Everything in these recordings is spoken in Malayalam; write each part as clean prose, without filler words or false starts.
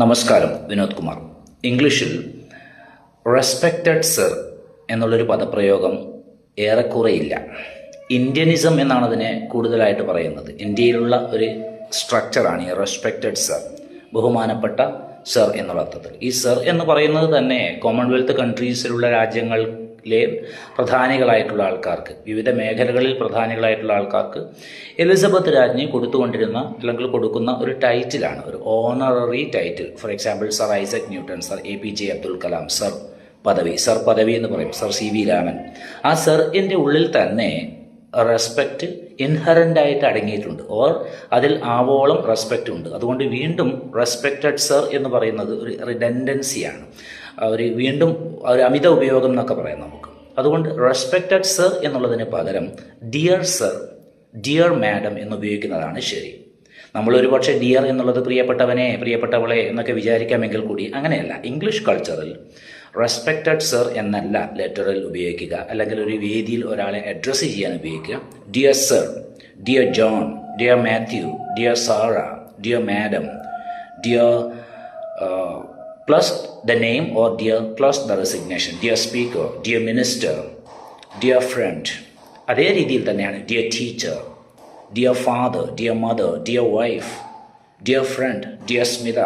നമസ്കാരം, വിനോദ് കുമാർ. ഇംഗ്ലീഷിൽ റെസ്പെക്റ്റഡ് സർ എന്നുള്ളൊരു പദപ്രയോഗം ഏറെക്കുറയില്ല. ഇന്ത്യനിസം എന്നാണ് അതിനെ കൂടുതലായിട്ട് പറയുന്നത്. ഇന്ത്യയിലുള്ള ഒരു സ്ട്രക്ചറാണ് ഈ റെസ്പെക്റ്റഡ് സർ, ബഹുമാനപ്പെട്ട സർ എന്നുള്ള അർത്ഥത്തിൽ. ഈ സർ എന്ന് പറയുന്നത് തന്നെ കോമൺവെൽത്ത് കൺട്രീസിലുള്ള രാജ്യങ്ങളിലെ പ്രധാനികളായിട്ടുള്ള ആൾക്കാർക്ക്, വിവിധ മേഖലകളിൽ പ്രധാനികളായിട്ടുള്ള ആൾക്കാർക്ക് എലിസബത്ത് രാജ്ഞി കൊടുത്തുകൊണ്ടിരുന്ന അല്ലെങ്കിൽ കൊടുക്കുന്ന ഒരു ടൈറ്റിലാണ്, ഒരു honorary title. For example sir Isaac Newton, sir APJ Abdul Kalam, sir പദവി എന്ന് പറയും, സർ CV രാമൻ. ആ സറിൻ്റെ ഉള്ളിൽ തന്നെ റെസ്പെക്റ്റ് ഇൻഹറൻ്റായിട്ട് അടങ്ങിയിട്ടുണ്ട്, ഓർ അതിൽ ആവോളം റെസ്പെക്റ്റ് ഉണ്ട്. അതുകൊണ്ട് വീണ്ടും റെസ്പെക്റ്റഡ് സർ എന്ന് പറയുന്നത് ഒരു റിഡൻഡൻസിയാണ്, വീണ്ടും ഒരു അമിത ഉപയോഗം എന്നൊക്കെ പറയാം നമുക്ക്. അതുകൊണ്ട് റെസ്പെക്റ്റഡ് സർ എന്നുള്ളതിന് പകരം ഡിയർ സർ, ഡിയർ മാഡം എന്ന് ഉപയോഗിക്കുന്നതാണ് ശരി. നമ്മളൊരു പക്ഷേ ഡിയർ എന്നുള്ളത് പ്രിയപ്പെട്ടവനെ, പ്രിയപ്പെട്ടവളെ എന്നൊക്കെ വിചാരിക്കാമെങ്കിൽ കൂടി അങ്ങനെയല്ല. ഇംഗ്ലീഷ് കൾച്ചറിൽ റെസ്പെക്റ്റഡ് സർ എന്നല്ല ലെറ്ററിൽ ഉപയോഗിക്കുക, അല്ലെങ്കിൽ ഒരു വേദിയിൽ ഒരാളെ അഡ്രസ്സ് ചെയ്യാൻ ഉപയോഗിക്കുക. Dear sir, dear John, dear Mathew, dear Sara, dear madam, dear plus the name or dear plus the resignation, dear speaker, dear minister, dear friend. അതേ രീതിയിൽ തന്നെയാണ് dear teacher, dear father, dear mother, dear wife, dear friend, dear Smitha.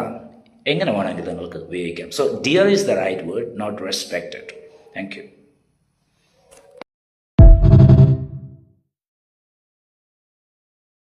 എങ്ങനെ വേണമെങ്കിൽ നിങ്ങൾക്ക് ഉപയോഗിക്കാം. So dear is the right word, not respected. Thank U.